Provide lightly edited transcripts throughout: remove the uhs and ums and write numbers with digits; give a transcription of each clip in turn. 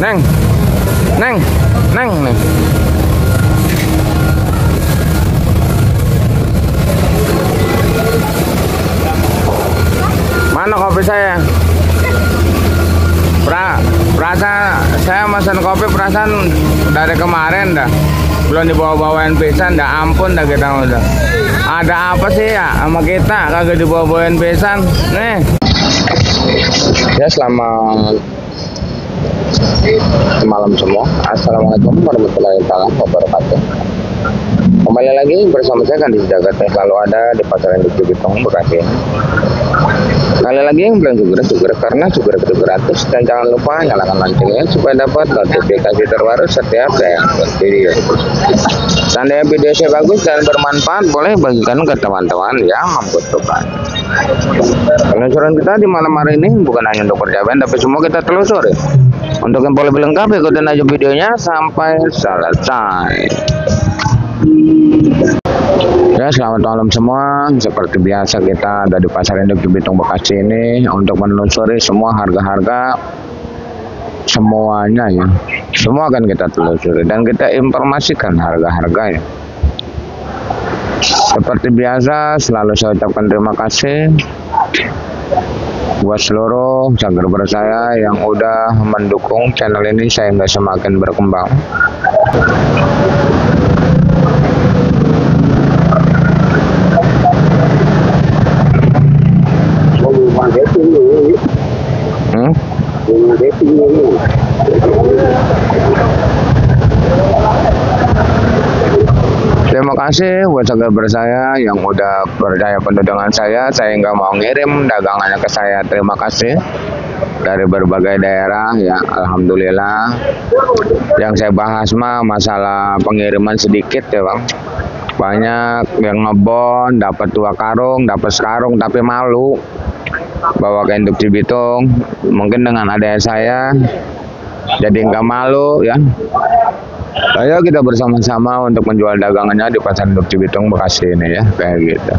Neng, neng, neng, neng. Mana kopi saya? Perasaan saya pesan kopi perasaan dari kemarin dah. Belum dibawa-bawain pisan, dah ampun dah kita udah. Ada apa sih ya sama kita kagak dibawa-bawain pisan? Nih. Ya, selamat malam semua. Assalamualaikum warahmatullahi wabarakatuh. Kembali lagi bersama saya Kandi Jagat yang selalu ada di Pasar Induk Cibitung, Bekasi. Kali lagi yang bilang juga karena juga itu gratis, dan jangan lupa nyalakan loncengnya supaya dapat notifikasi terbaru setiap saya upload video. Seandainya video saya bagus dan bermanfaat, boleh bagikan ke teman-teman yang membutuhkan. Penelusuran kita di malam hari ini bukan hanya untuk percobaan, tapi semua kita telusuri. Untuk info lebih lengkap, ikutin aja videonya sampai selesai. Ya, selamat malam semua. Seperti biasa kita ada di Pasar Induk Cibitung Bekasi ini untuk menelusuri semua harga-harga semuanya ya. Semua akan kita telusuri dan kita informasikan harga-harganya. Seperti biasa selalu saya ucapkan terima kasih buat seluruh subscriber saya yang udah mendukung channel ini sehingga semakin berkembang. Terima kasih buat subscriber saya yang udah percaya penuh dengan saya sehingga mau ngirim dagangannya ke saya. Terima kasih dari berbagai daerah ya. Alhamdulillah. Yang saya bahas mah masalah pengiriman sedikit ya Bang. Banyak yang ngebon dapat 2 karung, dapat sekarung tapi malu bawa ke Induk Cibitung. Mungkin dengan adanya saya jadi nggak malu ya. Ayo kita bersama-sama untuk menjual dagangannya di Pasar Induk Cibitung Bekasi ini ya, kayak gitu.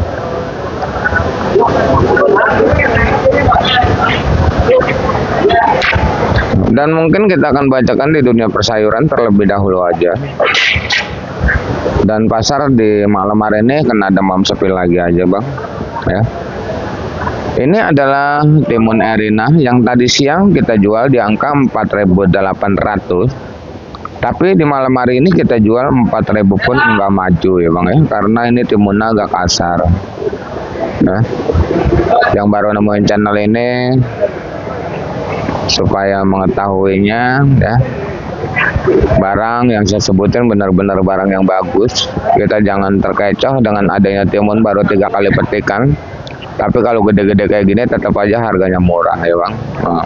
Dan mungkin kita akan bacakan di dunia persayuran terlebih dahulu aja. Dan pasar di malam hari ini kena demam sepi lagi aja Bang ya. Ini adalah timun Erina yang tadi siang kita jual di angka 4.800. Tapi di malam hari ini kita jual 4.000 pun enggak maju ya Bang ya, karena ini timunnya agak kasar. Nah, yang baru nemuin channel ini supaya mengetahuinya ya. Barang yang saya sebutin benar-benar barang yang bagus. Kita jangan terkecoh dengan adanya timun baru 3 kali petikan. Tapi kalau gede-gede kayak gini tetap aja harganya murah ya Bang. Nah.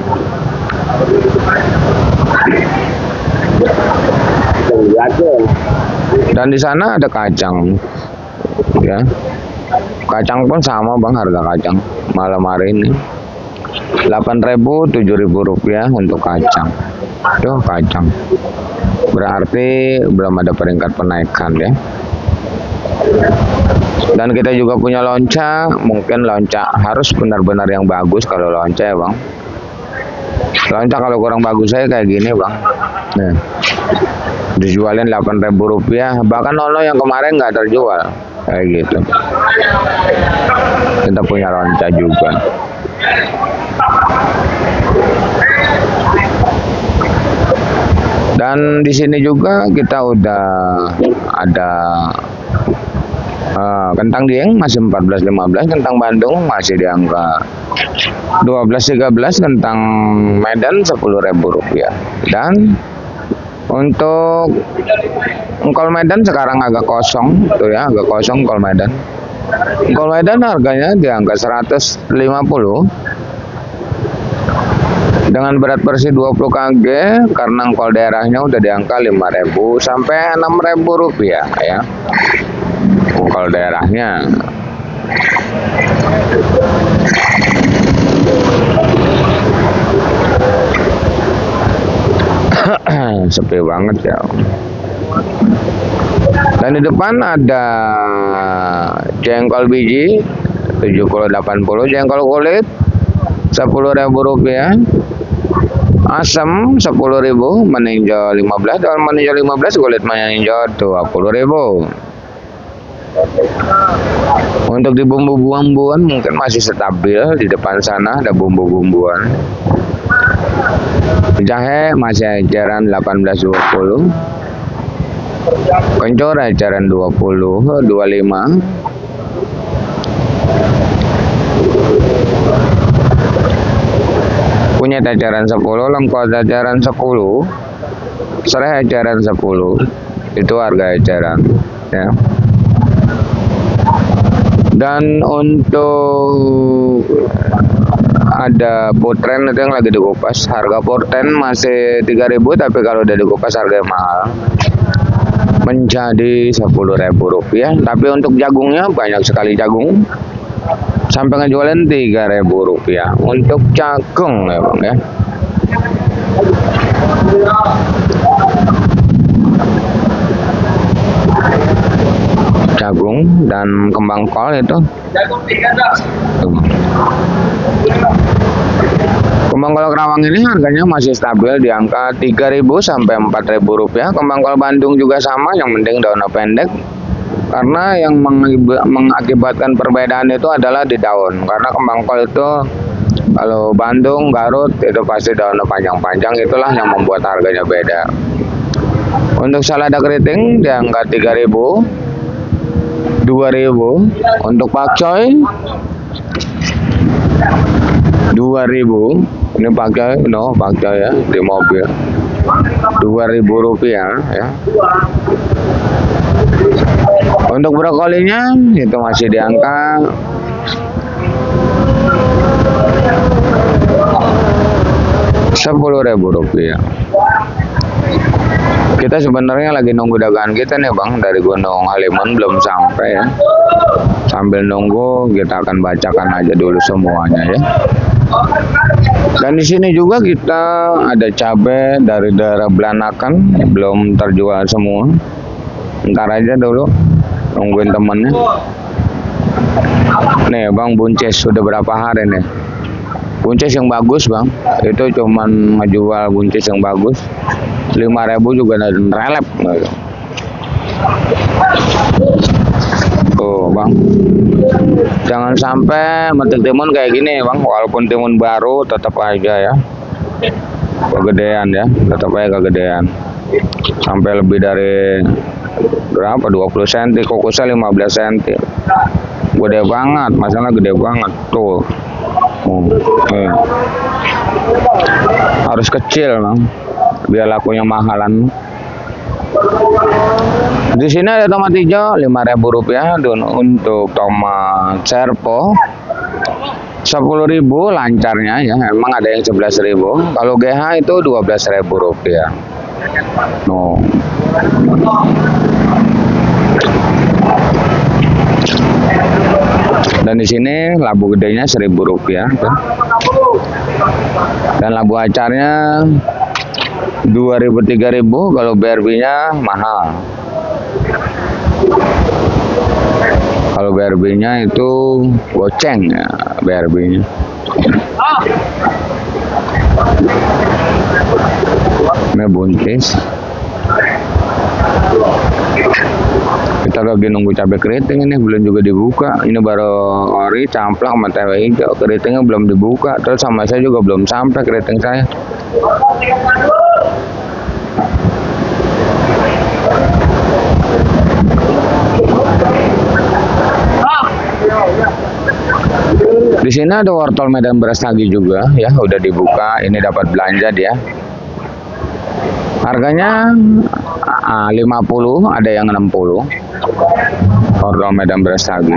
Dan di sana ada kacang ya. Kacang pun sama Bang, harga kacang malam hari ini 8.000 7.000 rupiah untuk kacang. Tuh kacang berarti belum ada peringkat penaikan ya. Dan kita juga punya lonca, mungkin lonca harus benar-benar yang bagus kalau lonca ya Bang. Lonca kalau kurang bagus saya kayak gini Bang. Nih, dijualin 8.000 rupiah, bahkan Nono yang kemarin nggak terjual kayak gitu. Kita punya lonca juga. Dan di sini juga kita udah ada kentang dieng masih 14.15, kentang Bandung masih di angka 12.13, kentang Medan 10.000 rupiah. Dan untuk engkol Medan sekarang agak kosong tuh ya, agak kosong engkol Medan. Engkol Medan harganya di angka 150 dengan berat bersih 20 kg, karena engkol daerahnya udah di angka 5.000 sampai 6.000 rupiah ya. Engkol daerahnya. Sepi banget ya. Dan di depan ada jengkol biji 70-80, jengkol kulit 10.000 rupiah. Asam 10.000, meninjau 15, daun meninjau 15, kulit meninjau 20.000. Untuk di bumbu-bumbuan mungkin masih stabil, di depan sana ada bumbu-bumbuan. Jahe masih eceran 18.20. Kencur eceran 20, 25. Kunyit eceran 10, lengkuas eceran 10, serai eceran 10. Itu harga eceran ya. Dan untuk ada putren itu yang lagi dikupas, harga putren masih 3.000, tapi kalau udah dikupas harga mahal menjadi 10.000 rupiah. Tapi untuk jagungnya banyak sekali jagung, sampai ngejualin 3.000 rupiah untuk jagung ya bang ya. Jagung dan kembang kol itu. Kembang kol Kerawang ini harganya masih stabil di angka 3.000 sampai 4.000 rupiah. Kembang kol Bandung juga sama, yang penting daunnya pendek. Karena yang mengakibatkan perbedaan itu adalah di daun. Karena kembang kol itu kalau Bandung, Garut itu pasti daunnya panjang-panjang, itulah yang membuat harganya beda. Untuk salada keriting di angka 3.000. 2.000 untuk pakcoy 2.000. Ini pakcoy ya di mobil 2.000 rupiah ya. Untuk brokolinya itu masih di angka 10.000 rupiah. Kita sebenarnya lagi nunggu dagangan kita nih bang, dari Gunung Halimun belum sampai ya. Sambil nunggu kita akan bacakan aja dulu semuanya ya. Dan di sini juga kita ada cabai dari daerah Belanakan, belum terjual semua. Ntar aja dulu, nungguin temennya. Nih bang, buncis sudah berapa hari nih? Buncis yang bagus bang, itu cuman ngejual buncis yang bagus 5.000 juga relep. Tuh bang, jangan sampai metik timun kayak gini bang, walaupun timun baru tetap aja ya kegedean ya, tetap aja kegedean. Sampai lebih dari berapa, 20 cm, kokusnya 15 cm. Gede banget, masalah gede banget tuh. Harus kecil bang, biar lakunya mahalan. Di sini ada tomat hijau 5.000 rupiah. Untuk tomat serpo 10.000 lancarnya ya, emang ada yang 11.000. Kalau GH itu 12.000 rupiah. Dan di sini labu gedenya 1.000 rupiah. Dan labu acarnya 2.000 3.000. Kalau BRB-nya mahal. Kalau BRB-nya itu goceng ya, BRB-nya. Ini buncis. Kita lagi nunggu cabai keriting, ini belum juga dibuka. Ini baru ori, camplak, sama tempe hijau. Keritingnya belum dibuka. Terus sama saya juga belum sampai keriting saya. Di sini ada wortel Medan Brastagi juga ya, udah dibuka. Ini dapat belanja dia. Harganya 50, ada yang 60. Wortel Medan Brastagi.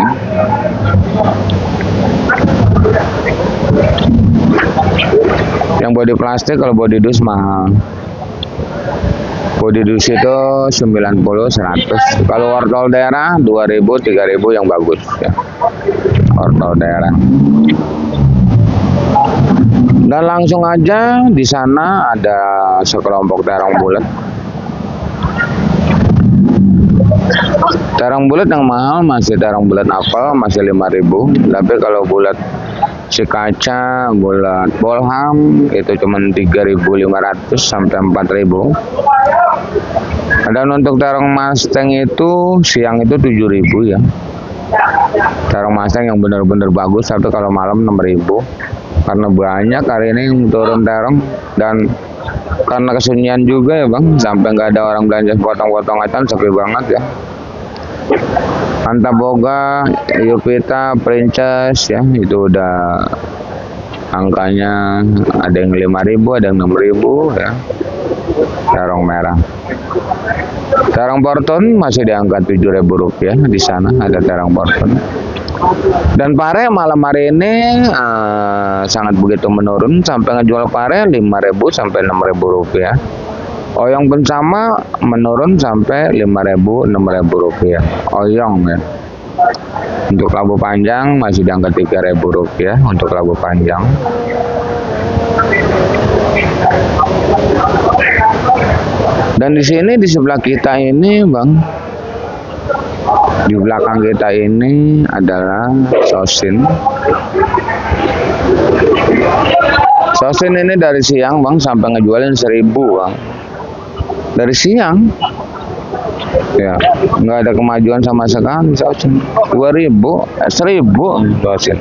Yang body plastik, kalau body dus mahal. Body dus itu 90 100. Kalau wortel daerah 2.000 3.000 yang bagus ya. Wortel daerah. Dan langsung aja di sana ada sekelompok terong bulat. Terong bulat yang mahal masih terong bulat apel, masih 5.000. Tapi kalau bulat Si kaca bulat Bolham itu cuman 3.500 sampai 4.000. Dan untuk terong Mustang itu siang itu 7.000 ya. Terong Mustang yang benar-benar bagus, tapi kalau malam 6.000. Karena banyak hari ini yang turun terong, dan karena kesunyian juga ya bang, sampai nggak ada orang belanja potong-potongan, sepi banget ya. Antaboga, Yupita, Princess ya, itu udah angkanya ada yang 5.000, ada yang 6.000 ya. Terong merah. Terong Porton masih di angka 7.000 rupiah, di sana ada terong Porton. Dan pare malam hari ini sangat begitu menurun, sampai ngejual pare 5.000 sampai 6.000 rupiah. Oyong pun sama, menurun sampai 5.000 6.000 rupiah. Oyong ya. Untuk labu panjang masih di angka 3.000 rupiah untuk labu panjang. Dan di sini di sebelah kita ini bang, di belakang kita ini adalah sosin. Sosin ini dari siang bang sampai ngejualin 1.000 bang. Dari siang ya, nggak ada kemajuan sama sekali. Sosin 2.000, 1.000 sosin.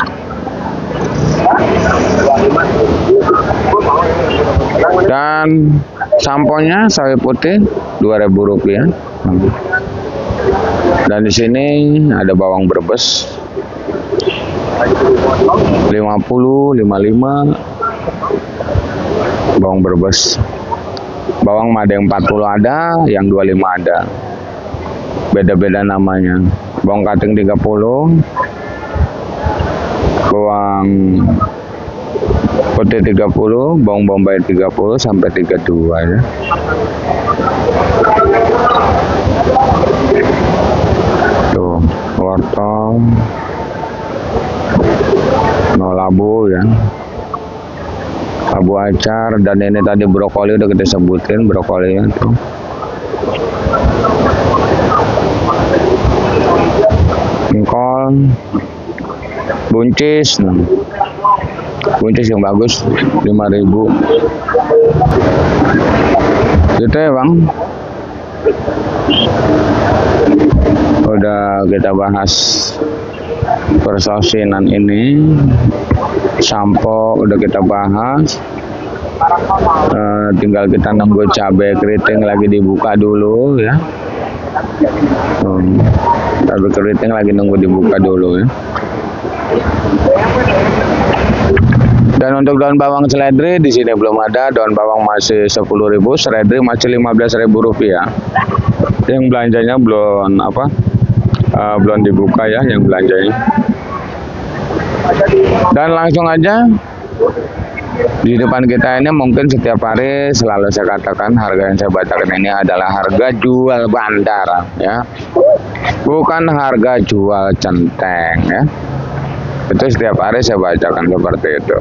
Dan samponya sawi putih 2.000 rupiah. Dan di sini ada bawang Brebes 50, 55 bawang Brebes. Bawang ada yang 40 ada, yang 25 ada. Beda-beda namanya. Bawang kating 30, bawang putih 30, bawang bombay 30 sampai 32 ya. Tuh, wortel, no labu ya. Labu acar, dan ini tadi brokoli udah kita sebutin, brokolinya tuh. Engkol, buncis, buncis yang bagus 5.000. Gitu ya bang. Udah kita bahas persosinan ini, sampo udah kita bahas. Tinggal kita nunggu cabai keriting lagi dibuka dulu ya. Cabai keriting lagi nunggu dibuka dulu ya. Dan untuk daun bawang seledri di sini belum ada. Daun bawang masih 10.000, seledri masih 15.000 rupiah. Yang belanjanya belum belum dibuka ya, yang belanjanya. Dan langsung aja di depan kita ini, mungkin setiap hari selalu saya katakan harga yang saya bacakan ini adalah harga jual bandar ya, bukan harga jual centeng ya. Itu setiap hari saya bacakan seperti itu.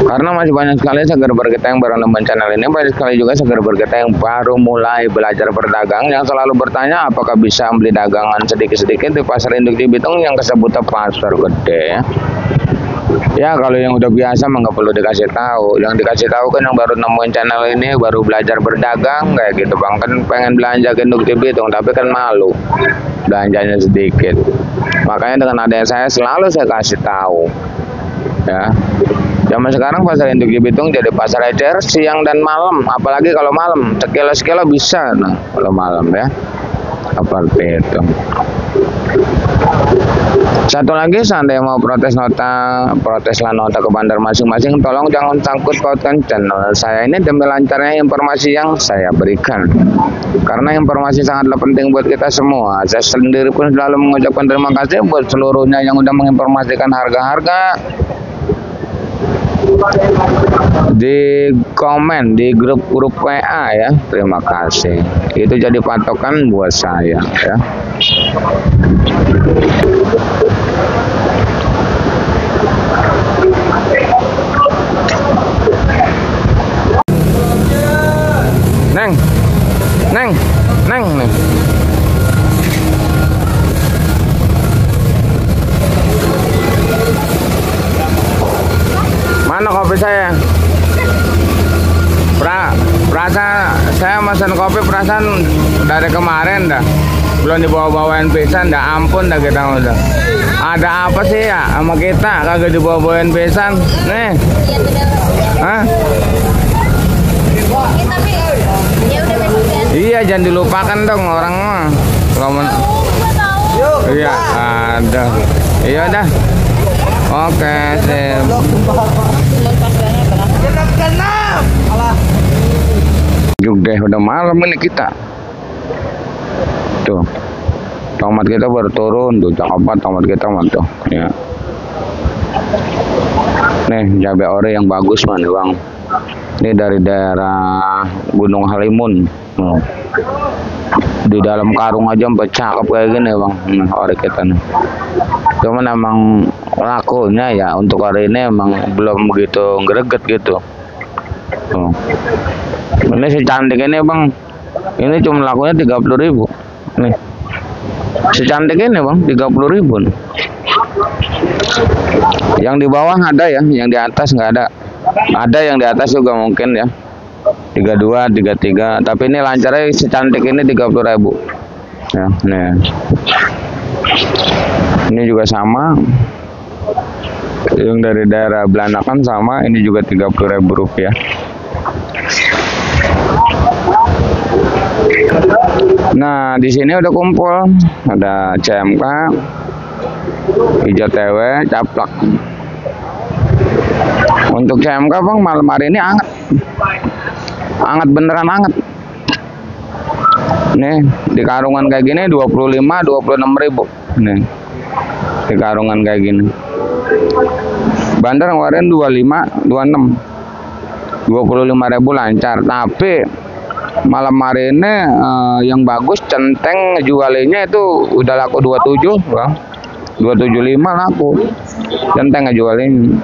Karena masih banyak sekali seger-ber kita yang baru nonton channel ini, banyak sekali juga seger-ber kita yang baru mulai belajar berdagang, yang selalu bertanya apakah bisa beli dagangan sedikit-sedikit di pasar induk Cibitung yang kesebutnya pasar gede ya. Ya kalau yang udah biasa mah nggak perlu dikasih tahu. Yang dikasih tahu kan yang baru nemuin channel ini, baru belajar berdagang kayak gitu bang, kan pengen belanja ke induk Cibitung tapi kan malu belanjanya sedikit. Makanya dengan adanya saya selalu saya kasih tahu ya. Zaman sekarang pasar induk Cibitung jadi pasar ecer siang dan malam, apalagi kalau malam sekilo bisa. Nah kalau malam ya seperti itu. Satu lagi, seandainya mau proteslah nota ke bandar masing-masing, tolong jangan sangkut pautkan channel saya ini demi lancarnya informasi yang saya berikan. Karena informasi sangatlah penting buat kita semua. Saya sendiri pun selalu mengucapkan terima kasih buat seluruhnya yang udah menginformasikan harga-harga di komen di grup WA ya. Terima kasih, itu jadi patokan buat saya ya. Neng. saya. Perasaan saya mesen kopi perasaan dari kemarin dah. Belum dibawa-bawain pisan dah, ampun dah kita udah. Ada apa sih ya sama kita kagak dibawa-bawain pisan? Nih. Hah? Iya, jangan dilupakan dong orang mah. Iya, ada. Iya dah. Oke, sip. Juga udah malam ini kita. Tuh. Tomat kita baru turun tuh, cakep banget tomat kita tuh. Ya. Nih, cabai ore yang bagus man, Bang. Ini dari daerah Gunung Halimun. Di dalam karung aja sampai cakep kayak gini, Bang. Ore kita nih. Cuman emang lakunya ya untuk hari ini emang belum begitu greget gitu. Tuh. Ini secantik ini, Bang. Ini cuma lakunya 30.000. Nih. Secantik ini, Bang, 30.000 nih. Yang di bawah ada ya, yang di atas nggak ada. Ada yang di atas juga mungkin ya. 32, 33, tapi ini lancarnya secantik ini 30.000. Ya, nih. Ini juga sama. Yang dari daerah Belanakan sama, ini juga 30.000 rupiah. Nah, di sini udah kumpul, ada CMK, hijau TW, caplak. Untuk CMK, Bang, malam hari ini anget. Anget beneran anget. Nih, di karungan kayak gini 25, 26.000. Nih. Di karungan kayak gini. Bandar kemarin 25, 26. 25.000 lancar, tapi malam hari ini yang bagus centeng ngejualinnya itu udah laku 27, Bang. 275 laku. Centeng ngejualin.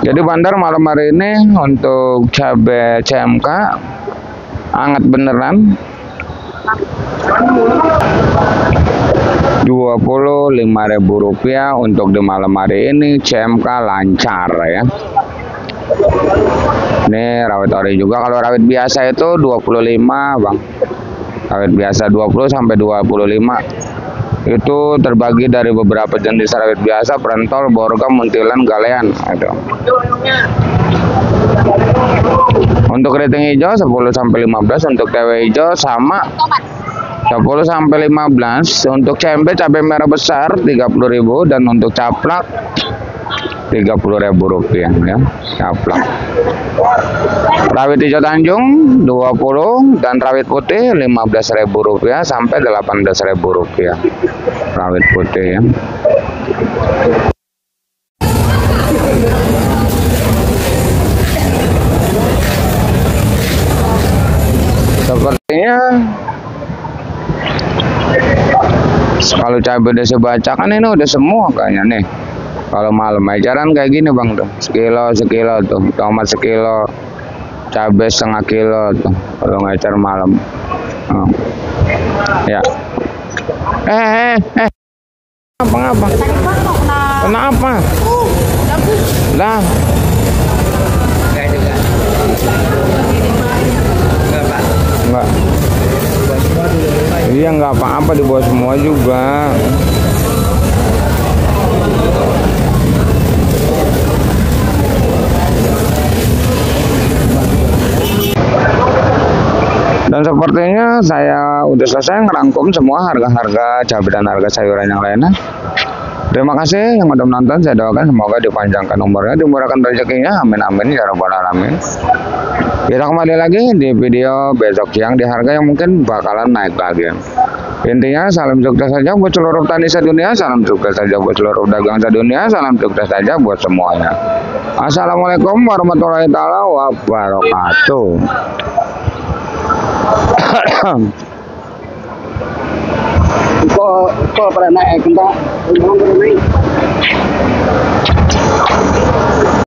Jadi bandar malam hari ini untuk cabai CMK anget beneran. 25.000 rupiah untuk di malam hari ini CMK lancar ya. Ini rawit ori juga. Kalau rawit biasa itu 25, Bang. Rawit biasa 20 sampai 25. Itu terbagi dari beberapa jenis rawit biasa, Prentol, Borgam, Muntilan, Galean. Itu. Untuk keriting hijau 10 sampai 15, untuk TW hijau sama 10 sampai 15. Untuk cembe cabai merah besar 30.000 dan untuk caplak 30.000 rupiah ya, caplak. Rawit hijau Tanjung 20 dan rawit putih 15.000 rupiah sampai 18.000 rupiah. Rawit putih ya. Sepertinya kalau cabai desa bacakan ini udah semua kayaknya nih. Kalau malam ajaran kayak gini, Bang, tuh sekilo tuh, tomat sekilo, cabai setengah kilo tuh kalau ngajar malam. Ya. Apa? Kenapa? Lah. Enggak. Iya, nggak apa-apa, dibawa semua juga. Dan sepertinya saya udah selesai ngerangkum semua harga-harga cabai dan harga sayuran yang lainnya. Terima kasih yang udah menonton. Saya doakan semoga dipanjangkan umurnya, dimurahkan rezekinya. Amin amin ya rabbal alamin. Kita kembali lagi di video besok siang di harga yang mungkin bakalan naik lagi. Intinya salam sukses saja buat seluruh petani sedunia, salam sukses saja buat seluruh dagang sedunia, salam sukses saja buat semuanya. Assalamualaikum warahmatullahi wabarakatuh. Kok pernah naik